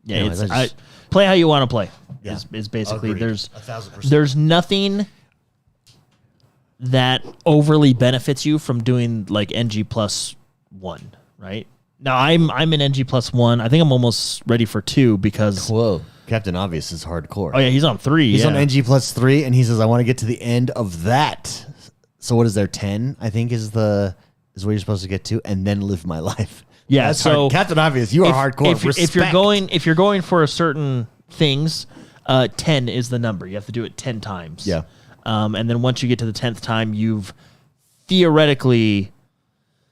anyways, play how you want to play. Yeah. Is basically, Agreed. there's 1,000%. There's nothing that overly benefits you from doing like NG plus 1, right? Now I'm in NG plus 1. I think I'm almost ready for 2 because Captain Obvious is hardcore. Oh yeah, he's on 3. He's on NG plus 3, and he says, "I want to get to the end of that." So what is there? 10, I think, is where you're supposed to get to, and then live my life. Yeah, that's so hard. Captain Obvious, you are hardcore. If you're going for certain things, 10 is the number. You have to do it 10 times. Yeah. And then once you get to the 10th time, you've theoretically,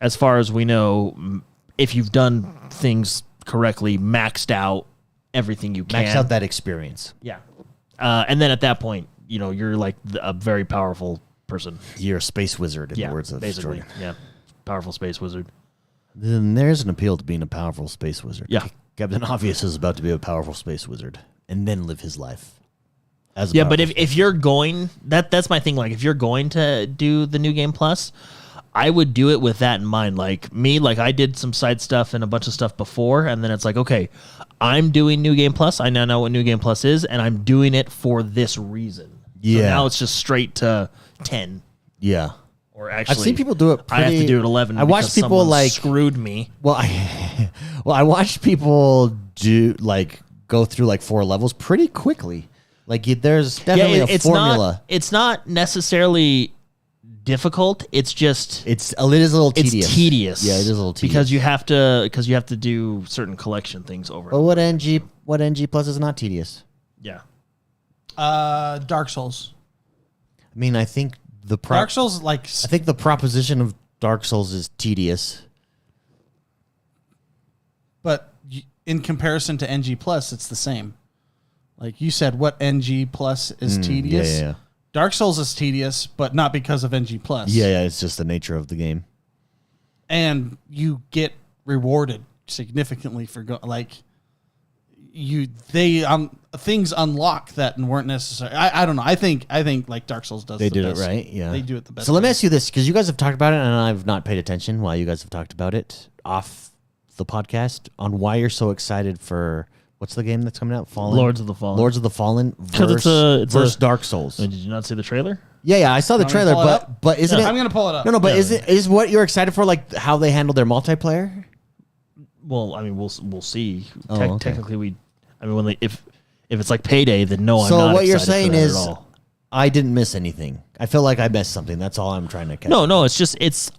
as far as we know, if you've done things correctly, maxed out everything you can. Maxed out that experience. Yeah. And then at that point, you're like a very powerful person. You're a space wizard, in the words of basically. Jordan. Yeah. Powerful space wizard. Then there's an appeal to being a powerful space wizard. Yeah. Captain Obvious is about to be a powerful space wizard and then live his life. But if you're going, that's my thing. Like, if you're going to do the New Game Plus, I would do it with that in mind. Like me, I did some side stuff and a bunch of stuff before, and then it's like, okay, I'm doing New Game Plus. I now know what New Game Plus is, and I'm doing it for this reason. Yeah. So now it's just straight to 10. Yeah. Or actually, I've seen people do it. I have to do it 11. I watched people screwed me. Well, I watched people go through 4 levels pretty quickly. There's definitely a formula. It's not necessarily difficult. It's just it is a little tedious. It's tedious. Yeah, it is a little tedious because you have to do certain collection things over. But what NG Plus is not tedious? Yeah. Dark Souls. I mean, I think Dark Souls I think the proposition of Dark Souls is tedious. But in comparison to NG Plus, it's the same. Like you said, what NG Plus is tedious? Yeah. Dark Souls is tedious, but not because of NG Plus. Yeah, it's just the nature of the game. And you get rewarded significantly for things unlock that weren't necessary. I don't know. I think Dark Souls does. They did it right. Yeah, they do it the best. So let me ask you this, because you guys have talked about it, and I've not paid attention while you guys have talked about it off the podcast on why you're so excited for. What's the game that's coming out? Lords of the Fallen. Lords of the Fallen versus Dark Souls. Did you not see the trailer? Yeah, I saw the trailer, but isn't it? I'm gonna pull it up. No, but is what you're excited for how they handle their multiplayer? Well, I mean, we'll see. Okay. Technically, if it's like Payday, then no, I'm not. So what you're excited saying for that is, at all. I didn't miss anything. I feel like I missed something. That's all I'm trying to catch. No,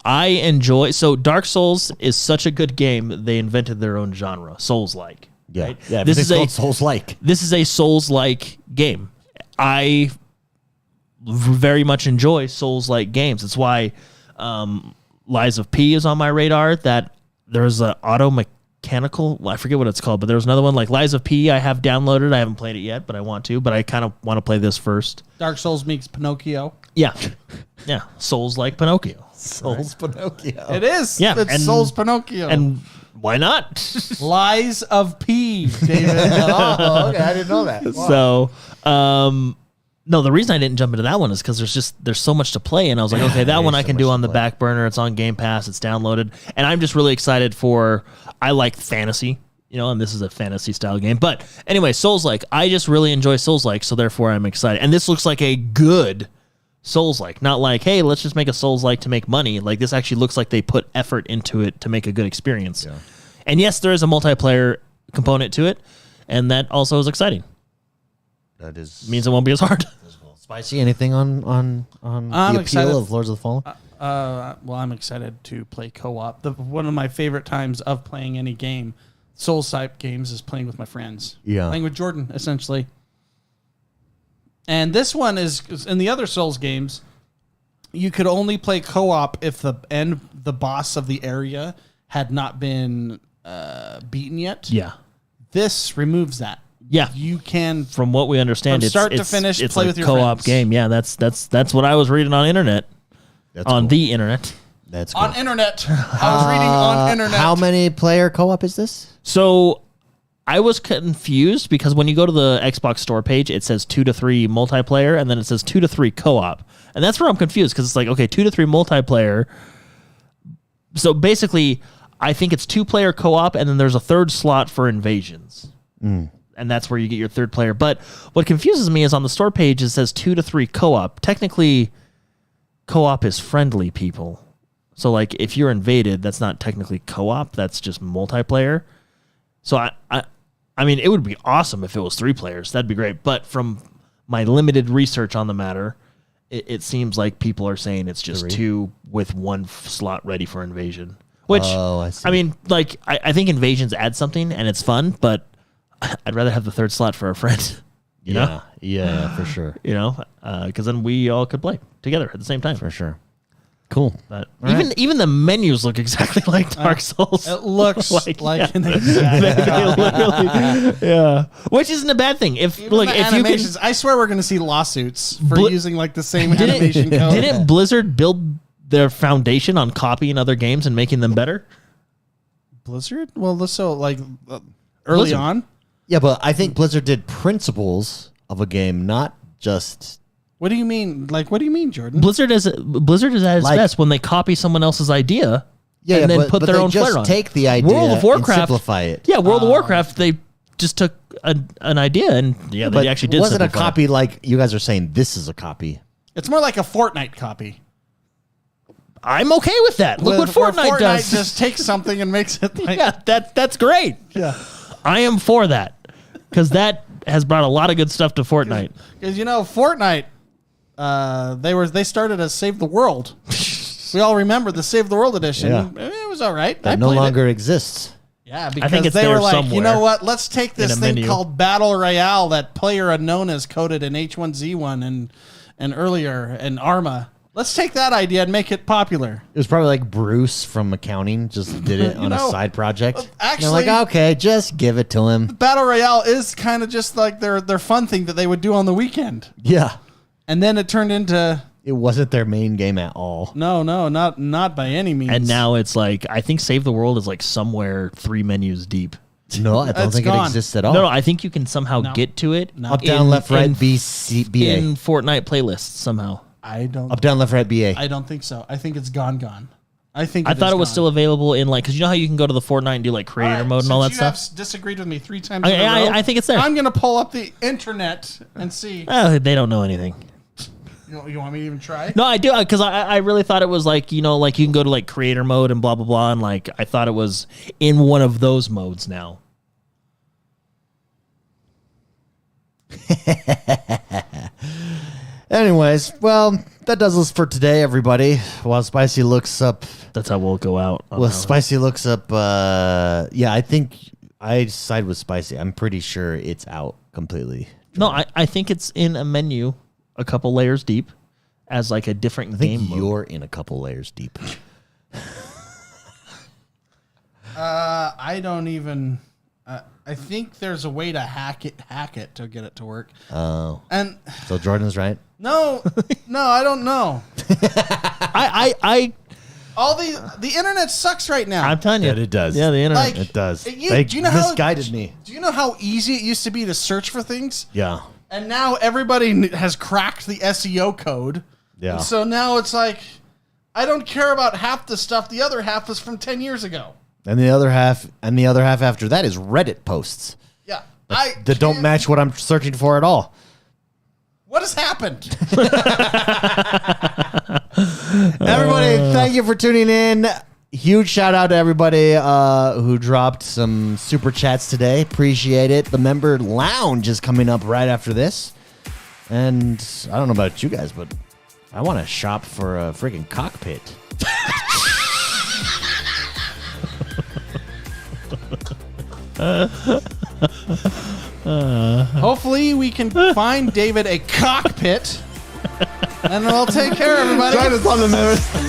I enjoy. So Dark Souls is such a good game. They invented their own genre, Souls-like. Yeah, right? yeah. This is called Souls-like. This is a Souls-like game. I very much enjoy Souls-like games. That's why Lies of P is on my radar. That there's an auto-mechanical, I forget what it's called, but there's another one like Lies of P I have downloaded. I haven't played it yet, but I want to. But I kind of want to play this first. Dark Souls meets Pinocchio. Yeah. Yeah. Souls-like Pinocchio. Pinocchio. It is. Yeah. It's Souls Pinocchio. And why not? Lies of P, David. Oh, okay. I didn't know that. Wow. So, no, the reason I didn't jump into that one is because there's so much to play, and I was like, okay, that one I can do on the back burner. It's on Game Pass. It's downloaded, and I'm just really excited for. I like fantasy, and this is a fantasy style game. But anyway, Souls-like. I just really enjoy Souls-like, so therefore I'm excited. And this looks like a good Souls-like, not like, hey, let's just make a Souls-like to make money. Like, this actually looks like they put effort into it to make a good experience. Yeah. And yes, there is a multiplayer component to it, and that also is exciting. That is means it won't be as hard. Spicy. Anything on the appeal excited. of Lords of the Fallen? Well, I'm excited to play co-op. One of my favorite times of playing any game, Souls-type games, is playing with my friends. Yeah. Playing with Jordan, essentially. And this one is, in the other Souls games, you could only play co-op if the boss of the area had not been beaten yet. Yeah. This removes that. Yeah. You can, From what we understand, from it's start to finish, it's play a with your co-op friends. game. Yeah, that's what I was reading on internet. That's on cool. the internet. That's cool. on internet. I was reading on internet. How many player co-op is this? So I was confused because when you go to the Xbox store page, it says 2 to 3 multiplayer, and then it says 2 to 3 co-op. And that's where I'm confused because it's like, okay, 2 to 3 multiplayer. So basically, I think it's 2-player co-op, and then there's a third slot for invasions. And that's where you get your third player. But what confuses me is on the store page, it says 2 to 3 co-op. Technically, co-op is friendly people. So, like, if you're invaded, that's not technically co-op. That's just multiplayer. So, I mean, it would be awesome if it was 3 players. That'd be great. But from my limited research on the matter, it seems like people are saying it's just 2 with 1 slot ready for invasion. Which, I see. I mean, like, I think invasions add something, and it's fun, but I'd rather have the third slot for a friend. You know? Yeah, for sure. You know? Because then we all could play together at the same time. For sure. Cool. But All even the menus look exactly like Dark Souls. It looks like yeah. an exact They literally- yeah, which isn't a bad thing. If Even like the if you can, animations, I swear we're going to see lawsuits for using like the same didn't, animation code. didn't Blizzard build their foundation on copying other games and making them better? Blizzard? Well, so like early Blizzard. on. Yeah, but I think Blizzard did principles of a game, not just... What do you mean? Like, what do you mean, Jordan? Blizzard is at its Like- best when they copy someone else's idea Yeah, and then but, put but their they own just flair on. take the idea World of Warcraft, and simplify it. Yeah, World of Warcraft, they just took an idea and they But actually did. it wasn't a simplify it. copy like you guys are saying this is a copy. It's more like a Fortnite copy. I'm okay with that. Look what Where Fortnite does. just takes something and makes it like Yeah, that's great. yeah. I am for that because that has brought a lot of good stuff to Fortnite. Because Fortnite, they started as Save the World. We all remember the Save the World edition. Yeah. It was all right. That I no played it. longer exists. Yeah, because think it's they there were like, you somewhere know what? Let's take this in a thing menu. called Battle Royale that Player Unknown has coded in H1Z1 and earlier and Arma. Let's take that idea and make it popular. It was probably like Bruce from accounting just did it on a side project. And actually- they're like, okay, just give it to him. Battle Royale is kind of just like their fun thing that they would do on the weekend. Yeah. And then it turned into It wasn't their main game at all. no, not by any means. And now it's like I think Save the World is like somewhere 3 menus deep. No, I don't It's think gone. it exists at all. No, I think you can somehow get to it. No. Up, down, left, right, in, B, C, B, A. in Fortnite playlists somehow. I don't Up, down, left, right, B, A. I don't think so. I think it's gone. I think I thought it was still available in like because you know how you can go to the Fortnite and do like creator mode and all that stuff. Have disagreed with me 3 times. I- in a row, I think it's there. I'm gonna pull up the internet and see. Oh, they don't know anything. You want me to even try? No, I do because I really thought it was like like you can go to like creator mode and blah blah blah and like I thought it was in one of those modes now. Anyways, well, that does us for today, everybody. While Spicy looks up, That's how we'll go out. on well, that one. Spicy looks up. Yeah, I think I side with Spicy. I'm pretty sure it's out completely. No, I think it's in a menu, a couple layers deep, as like a different I think game mode. you're in a couple layers deep. I don't even. I think there's a way to hack it to get it to work. Oh, And so Jordan's right. no, I don't know. All the internet sucks right now. I'm telling you, Yeah, it does. Yeah, the internet. Like- It does. Do They you know how- misguided me. Do you know how easy it used to be to search for things? Yeah. And now everybody has cracked the SEO code. Yeah. And so now it's like, I don't care about half the stuff. The other half is from 10 years ago. And the other half after that is Reddit posts Yeah. that don't match what I'm searching for at all. What has happened? Everybody, thank you for tuning in. huge shout out to everybody who dropped some super chats today. Appreciate it. The member lounge is coming up right after this. And I don't know about you guys, but I want to shop for a freaking cockpit. Hopefully we can find David a cockpit, and then I'll take care of everybody. Join us on the members.